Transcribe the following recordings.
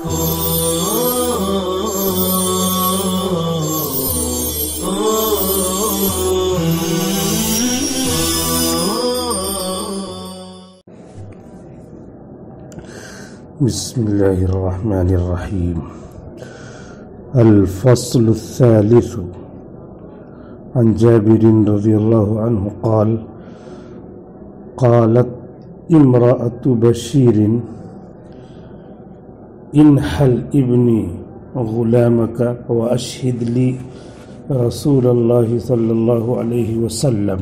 بسم الله الرحمن الرحيم. الفصل الثالث. عن جابر رضي الله عنه قال: قالت امرأة بشير: انحل ابني غلامك وأشهد لي رسول الله صلى الله عليه وسلم.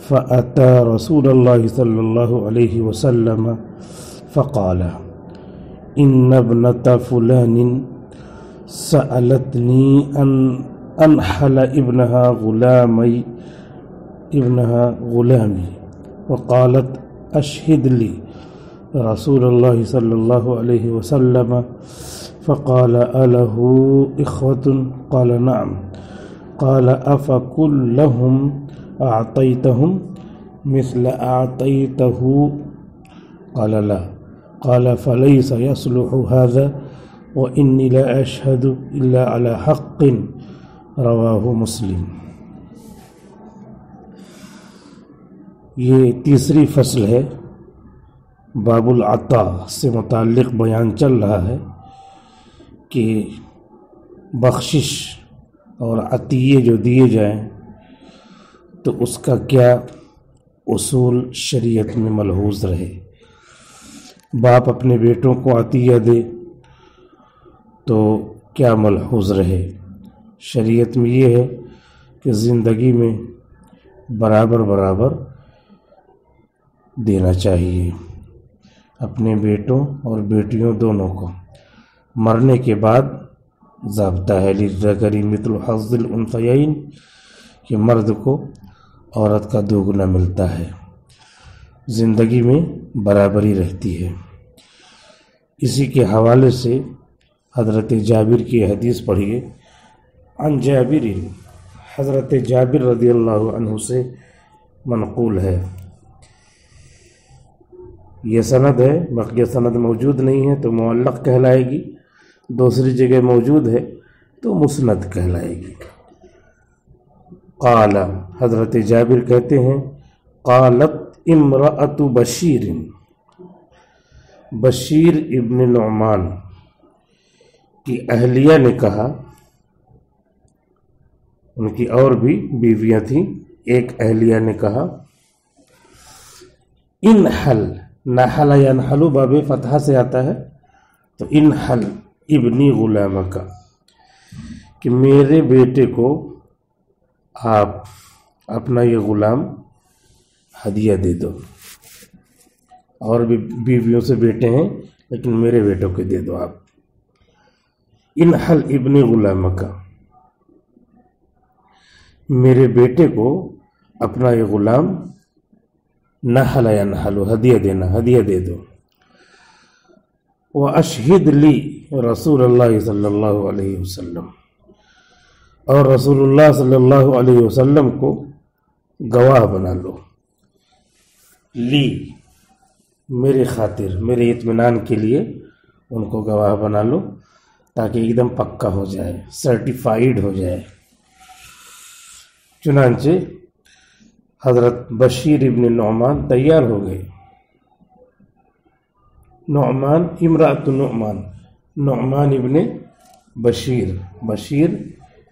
فأتى رسول الله صلى الله عليه وسلم فقال: إن ابنة فلان سألتني أن أنحل ابنها غلامي وقالت: أشهد لي رسول الله صلى الله عليه وسلم. فقال: أله إخوة؟ قال: نعم. قال: أفكلهم أعطيتهم مثل أعطيته؟ قال: لا. قال: فليس يصلح هذا وإني لا أشهد إلا على حق. رواہ مسلم. یہ تیسری فصل ہے. باب العطا سے متعلق بیان چل رہا ہے کہ بخشش اور عطیے جو دیے جائیں تو اس کا کیا اصول شریعت میں ملحوظ رہے. باپ اپنے بیٹوں کو عطیہ دے تو کیا ملحوظ رہے. شریعت میں یہ ہے کہ زندگی میں برابر برابر دینا چاہیے اپنے بیٹوں اور بیٹیوں دونوں کو. مرنے کے بعد ضابطہ ہے للذکر مثل حظ الانثیین کہ مرد کو عورت کا دوگنا ملتا ہے. زندگی میں برابری رہتی ہے. اسی کے حوالے سے حضرت جابر کی حدیث پڑھیے. عن جابر، حضرت جابر رضی اللہ عنہ سے منقول ہے. یہ سند ہے، بقیہ سند موجود نہیں ہے تو معلق کہلائے گی. دوسری جگہ موجود ہے تو مسند کہلائے گی. قال، حضرت جابر کہتے ہیں: قالت امرأۃ بشیر، بشیر ابن نعمان کی اہلیہ نے کہا. ان کی اور بھی بیویاں تھیں. ایک اہلیہ نے کہا: انحل، نحل یا نحلو باب فتحہ سے آتا ہے تو انحل ابنی غلامک، کہ میرے بیٹے کو آپ اپنا یہ غلام ہدیہ دے دو. اور بھی بیویوں سے بیٹے ہیں لیکن میرے بیٹوں کو دے دو آپ. انحل ابن غلامک، میرے بیٹے کو اپنا یہ غلام نحل یا نحلو ہدیہ دینا، ہدیہ دے دو. واشہد لی رسول اللہ صلی اللہ علیہ وسلم، اور رسول اللہ صلی اللہ علیہ وسلم کو گواہ بنا لو. لی، میرے خاطر، میرے اطمینان کے لیے ان کو گواہ بنا لو تاکہ ایک دم پکا ہو جائے، سرٹیفائیڈ ہو جائے. چنانچہ حضرت بشیر ابن نعمان تیار ہو گئے. نعمان امرأۃ نعمان، نعمان ابن بشیر، بشیر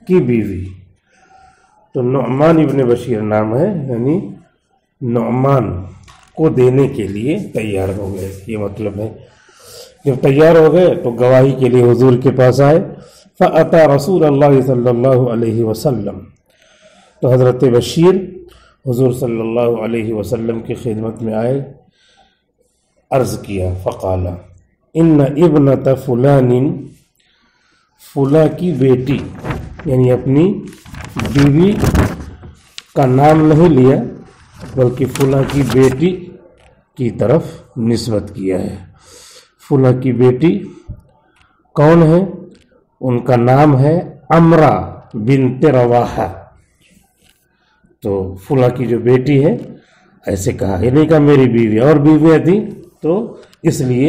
کی بیوی. تو نعمان ابن بشیر نام ہے، یعنی نعمان کو دینے کے لیے تیار ہو گئے. یہ مطلب ہے جب تیار ہو گئے تو گواہی کے لیے حضور کے پاس آئے. فأتى رسول اللہ صلی اللہ علیہ وسلم، تو حضرت بشیر حضور صلی اللہ علیہ وسلم کی خدمت میں آئے. عرض کیا، فقال: ان ابنۃ فلان، فلاں کی بیٹی، یعنی اپنی بیوی کا نام نہیں لیا بلکہ فلاں کی بیٹی کی طرف نسبت کیا ہے. فلاں کی بیٹی کون ہے؟ ان کا نام ہے عمرہ بنت رواحہ. تو فلاں کی جو بیٹی ہے ایسے کہا، یہ نہیں کہا میری بیوی، اور بیویاں تھیں تو اس لیے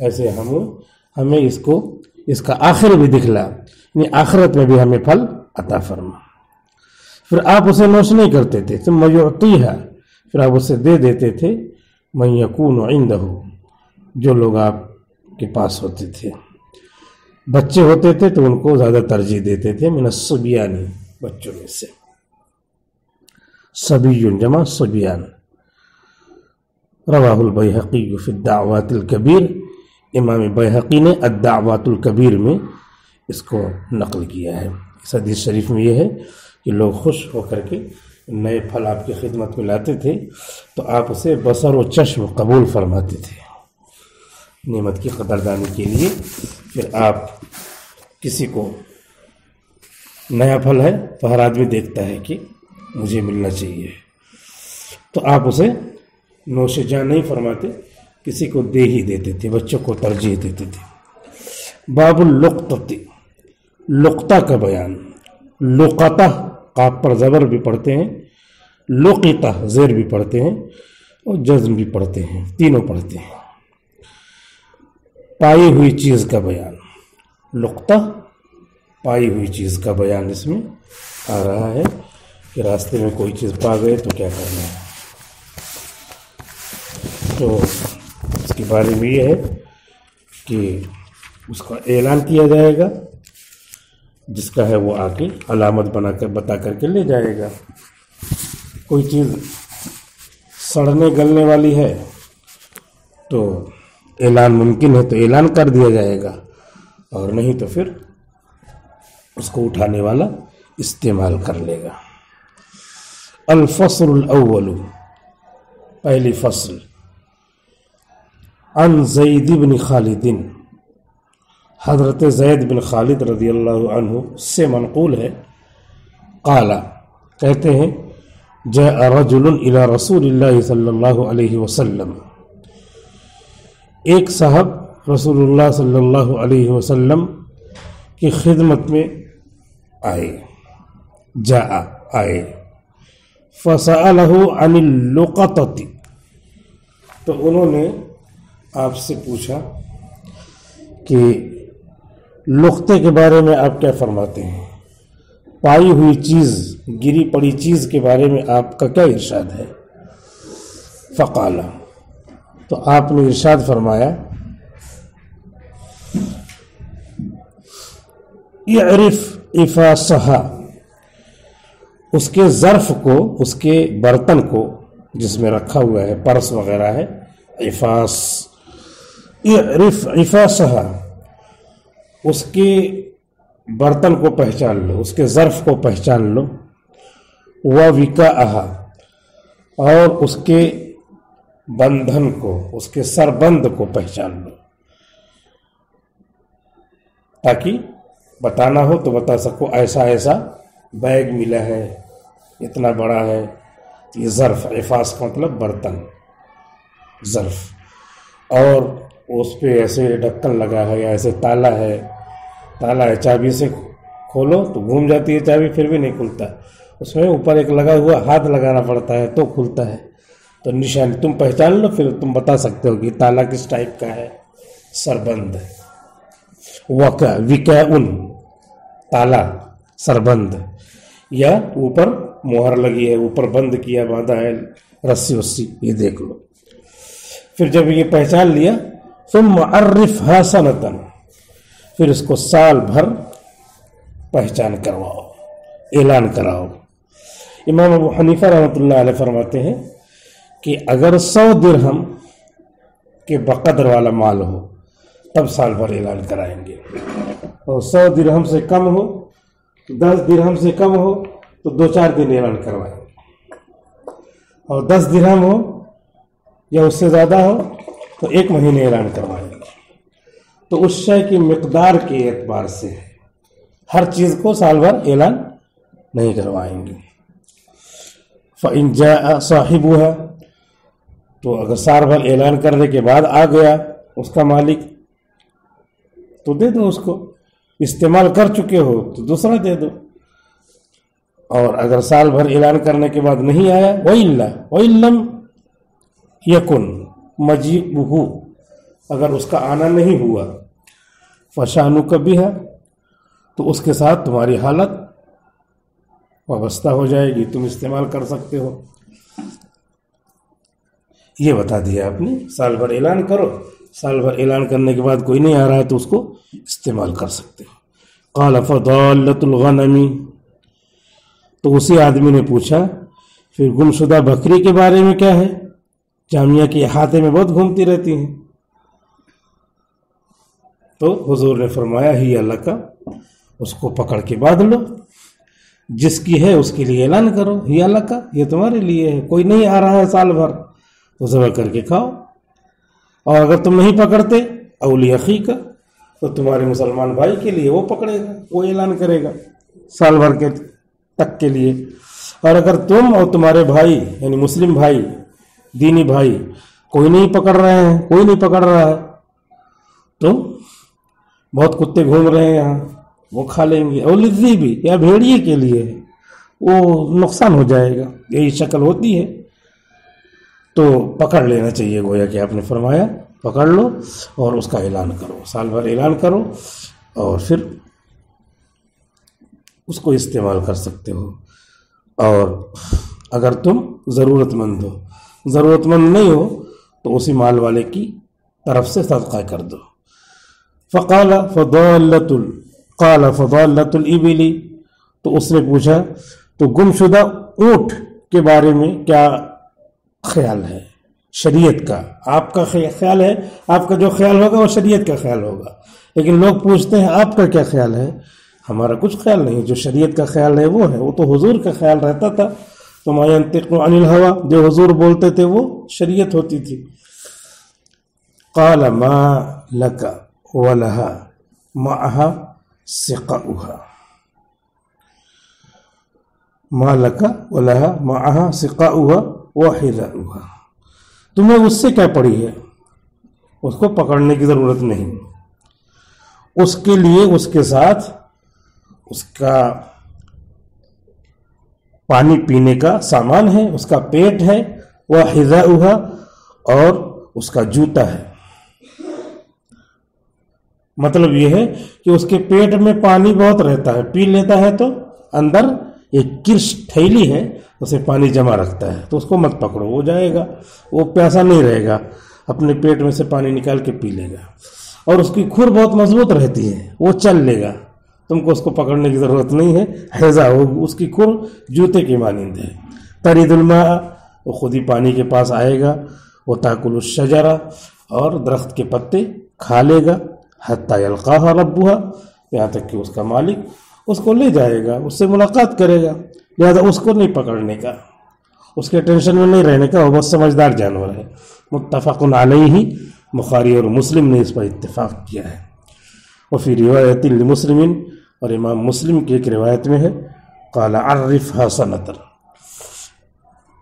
ایسے ہمیں اس کا آخر بھی دکھلا، یعنی آخرت میں بھی ہمیں پھل عطا فرما۔ پھر آپ اسے نوش نہیں کرتے تھے، ثم یعطیہا، پھر آپ اسے دے دیتے تھے من یکون عندہ، جو لوگ آپ کے پاس ہوتے تھے۔ بچے ہوتے تھے تو ان کو زیادہ ترجیح دیتے تھے، من الصبیان، بچوں میں سے، صبی جمع صبیان۔ رواہ البیہقی فی الدعوات الکبیر، امام بیہقی نے الدعوات الکبیر میں اس کو نقل کیا ہے۔ اس حدیث شریف میں یہ ہے کہ لوگ خوش ہو کر کے نئے پھل آپ کی خدمت میں لاتے تھے تو آپ اسے بصر و چشم قبول فرماتے تھے نعمت کی قدردانی کے لیے۔ پھر آپ کسی کو نیا پھل ہے تو ہر آدمی دیکھتا ہے کہ مجھے ملنا چاہیے، تو آپ اسے نوش جاں نہیں فرماتے، کسی کو دے ہی دیتے تھے، بچوں کو ترجیح دیتے تھے۔ باب اللقطہ، لقطہ کا بیان، لقطہ قاف پر زبر بھی پڑھتے ہیں، لقطہ زیر بھی پڑھتے ہیں اور جزم بھی پڑھتے ہیں، تینوں پڑھتے ہیں۔ پائی ہوئی چیز کا بیان، لقطہ پائی ہوئی چیز کا بیان اس میں آ رہا ہے کہ راستے میں کوئی چیز پا گئے تو کیا کرنا ہے۔ تو اس کے بارے میں یہ ہے کہ اس کا اعلان کیا جائے گا، جس کا ہے وہ آ کے علامت بتا کر کے لے جائے گا۔ کوئی چیز سڑنے گلنے والی ہے تو اعلان ممکن ہے تو اعلان کر دیا جائے گا، اور نہیں تو پھر اس کو اٹھانے والا استعمال کر لے گا۔ الفصل الاول، پہلی فصل، عن زید بن خالد، حضرت زید بن خالد رضی اللہ عنہ سے منقول ہے، قال، کہتے ہیں، جاء رجل الى رسول اللہ صلی اللہ علیہ وسلم، ایک صاحب رسول اللہ صلی اللہ علیہ وسلم کی خدمت میں آئے، جاء آئے، فسألہ عن اللقطۃ، تو انہوں نے آپ سے پوچھا کہ لقطے کے بارے میں آپ کیا فرماتے ہیں، پائی ہوئی چیز، گری پڑی چیز کے بارے میں آپ کا کیا ارشاد ہے۔ فقال، تو آپ نے ارشاد فرمایا، اعرف افاسہا، اس کے ظرف کو، اس کے برتن کو جس میں رکھا ہوا ہے، پرس وغیرہ ہے، افاس، اعرف افاسہا، اس کے برتن کو پہچان لو، اس کے ظرف کو پہچان لو، ووکاءہا، اور اس کے بندھن کو، اس کے سربند کو پہچان لو، تاکہ بتانا ہو تو بتا سکو ایسا ایسا بیگ ملا ہے، اتنا بڑا ہے، یہ ظرف، افاس کا مطلب برتن، ظرف، اور اس پہ ایسے ڈھکن لگا ہے یا ایسے تالا ہے، چابی سے کھولو تو گھوم جاتی ہے چابی، پھر بھی نہیں کھلتا، اس میں اوپر ایک لگا ہوا ہاتھ لگانا پڑتا ہے تو کھلتا ہے، تو نشان تم پہچان لو، پھر تم بتا سکتے ہو کہ تالا کس ٹائپ کا ہے۔ سربند، وکاء، تالا، سربند، یا اوپر مہر لگی ہے، اوپر بند کیا، باندھا ہے رسی وسی، یہ دیکھ لو۔ پھر جب یہ پہچان لیا، ثم عرفها سنۃ، پھر اس کو سال بھر پہچان کرواؤ، اعلان کراؤ۔ امام ابو حنیفہ رحمۃ اللہ علیہ فرماتے ہیں کہ اگر 100 درہم کے بقدر والا مال ہو تب سال بھر اعلان کرائیں گے، اور 100 درہم سے کم ہو، 10 درہم سے کم ہو تو 2-4 دن اعلان کروائیں گے، اور 10 درہم ہو یا اس سے زیادہ ہو تو 1 مہینے اعلان کروائیں گے۔ تو اس شے کی مقدار کے اعتبار سے ہر چیز کو سال بھر اعلان نہیں کروائیں گے۔ فَإِن جَاءَ صَاحِبُهَا، تو اگر سال بھر اعلان کرنے کے بعد آ گیا اس کا مالک تو دے دو، اس کو استعمال کر چکے ہو تو دوسرا دے دو، اور اگر سال بھر اعلان کرنے کے بعد نہیں آیا، وَإِن لَّمْ يَكُن مَجِيئُهُ اگر اس کا آنا نہیں ہوا فشانک بہا تو اس کے ساتھ تمہاری حالت وابستہ ہو جائے گی، تم استعمال کر سکتے ہو۔ یہ بتا دیا آپ نے، سال بھر اعلان کرو، سال بھر اعلان کرنے کے بعد کوئی نہیں آ رہا ہے تو اس کو استعمال کر سکتے ہو۔ قال فضالۃ الغنم، تو اسی آدمی نے پوچھا پھر گمشدہ بکری کے بارے میں کیا ہے؟ جامعہ کے احاطے میں بہت گھومتی رہتی ہیں۔ تو حضور نے فرمایا ہی اللہ کا، اس کو پکڑ کے باندھ لو، جس کی ہے اس کے لیے اعلان کرو، ہی اللہ کا، یہ تمہارے لیے ہے، کوئی نہیں آ رہا ہے سال بھر تو ذبح کر کے کھاؤ۔ اور اگر تم نہیں پکڑتے اولی اخی کا، تو تمہارے مسلمان بھائی کے لیے وہ پکڑے گا، وہ اعلان کرے گا سال بھر کے تک کے لیے۔ اور اگر تم اور تمہارے بھائی یعنی مسلم بھائی، دینی بھائی کوئی نہیں پکڑ رہے ہیں، کوئی نہیں پکڑ رہا ہے، تو بہت کتے گھوم رہے ہیں یہاں، وہ کھا لیں گے۔ اور لذی بھی یا بھیڑیے کے لیے ہے، وہ نقصان ہو جائے گا، یہی شکل ہوتی ہے۔ تو پکڑ لینا چاہیے، گویا کہ آپ نے فرمایا پکڑ لو اور اس کا اعلان کرو، سال بھر اعلان کرو اور پھر اس کو استعمال کر سکتے ہو۔ اور اگر تم ضرورت مند ہو، ضرورت مند نہیں ہو تو اسی مال والے کی طرف سے صدقہ کر دو۔ قال فضالۃ الابل، تو اس نے پوچھا تو گمشدہ اونٹ کے بارے میں کیا خیال ہے شریعت کا؟ آپ کا خیال ہے، آپ کا جو خیال ہوگا وہ شریعت کا خیال ہوگا، لیکن لوگ پوچھتے ہیں آپ کا کیا خیال ہے؟ ہمارا کچھ خیال نہیں، جو شریعت کا خیال ہے وہ ہے، وہ تو حضور کا خیال رہتا تھا۔ تو ما ينطق عن الهوى، جو حضور بولتے تھے وہ شریعت ہوتی تھی۔ قال ما لك ولها معها سقاؤها، ما لك ولها معها سقاؤها وحذاؤها، تمہیں اس سے کیا پڑی ہے؟ اس کو پکڑنے کی ضرورت نہیں، اس کے لیے اس کے ساتھ اس کا پانی پینے کا سامان ہے، اس کا پیٹ ہے، وحذاؤها، اور اس کا جوتا ہے۔ مطلب یہ ہے کہ اس کے پیٹ میں پانی بہت رہتا ہے، پی لیتا ہے تو اندر ایک کرش تھیلی ہے، اسے پانی جمع رکھتا ہے، تو اس کو مت پکڑو، وہ جائے گا، وہ پیاسا نہیں رہے گا، اپنے پیٹ میں سے پانی نکال کے پی لے گا۔ اور اس کی کھر بہت مضبوط رہتی ہے، وہ چل لے گا، تم کو اس کو پکڑنے کی ضرورت نہیں ہے۔ حذا، اس کی کھر جوتے کی مانند ہے۔ ترید الماء، وہ خود ہی پانی کے پاس آئے گا۔ وہ تاکل الشجرہ، اور درخت کے پتے کھا لے گا۔ حتی یلقاها ربها، یہاں تک کہ اس کا مالک اس کو لے جائے گا، اس سے ملاقات کرے گا۔ لہذا اس کو نہیں پکڑنے کا، اس کے ٹینشن میں نہیں رہنے کا، وہ بہت سمجھدار جانور ہے۔ متفق علیہ، بخاری اور مسلم نے اس پر اتفاق کیا ہے۔ وفی روایت لمسلم، اور امام مسلم کی ایک روایت میں ہے قال عرفها سنۃ،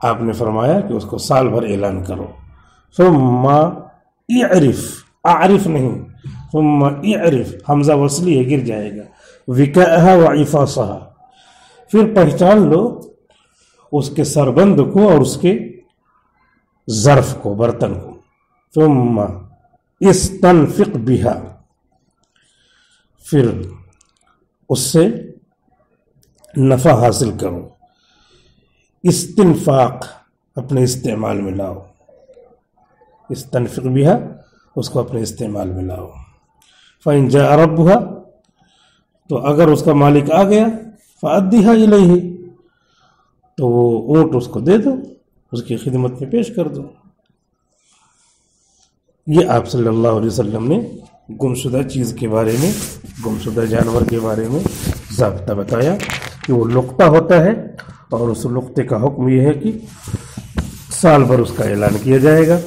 آپ نے فرمایا کہ اس کو سال بھر اعلان کرو۔ ثم اعرف، اعرف نہیں، ثم اعرف، حمزہ وصلی ہے، گر جائے گا، وکاءها وعفاصها، پھر پہچان لو اس کے سربند کو اور اس کے ظرف کو، برتن کو۔ ثم استنفق بها، پھر اس سے نفع حاصل کرو۔ استنفاق اپنے استعمال میں لاؤ، استنفق بها اس کو اپنے استعمال میں لاؤ۔ فإن جاء ربها، تو اگر اس کا مالک آ گیا، فأدها إليه، تو وہ اونٹ اس کو دے دو، اس کی خدمت میں پیش کر دو۔ یہ آپ صلی اللہ علیہ وسلم نے گمشدہ چیز کے بارے میں، گمشدہ جانور کے بارے میں ضابطہ بتایا کہ وہ لقطہ ہوتا ہے، اور اس لقطے کا حکم یہ ہے کہ سال بھر اس کا اعلان کیا جائے گا۔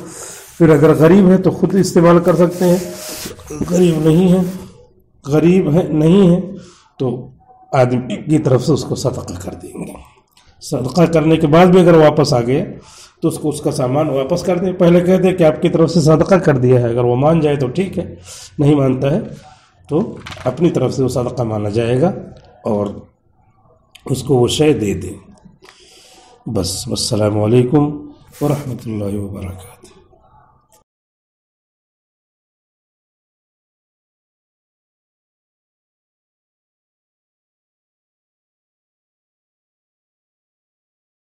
پھر اگر غریب ہے تو خود استعمال کر سکتے ہیں، غریب نہیں ہے تو آدمی کی طرف سے اس کو صدقہ کر دیں گے۔ صدقہ کرنے کے بعد بھی اگر واپس آ گیا تو اس کو اس کا سامان واپس کر دیں۔ پہلے کہہ دیں کہ آپ کی طرف سے صدقہ کر دیا ہے، اگر وہ مان جائے تو ٹھیک ہے، نہیں مانتا ہے تو اپنی طرف سے وہ صدقہ مانا جائے گا اور اس کو وہ شے دے دیں۔ بس، والسلام علیکم ورحمۃ اللہ وبرکاتہ۔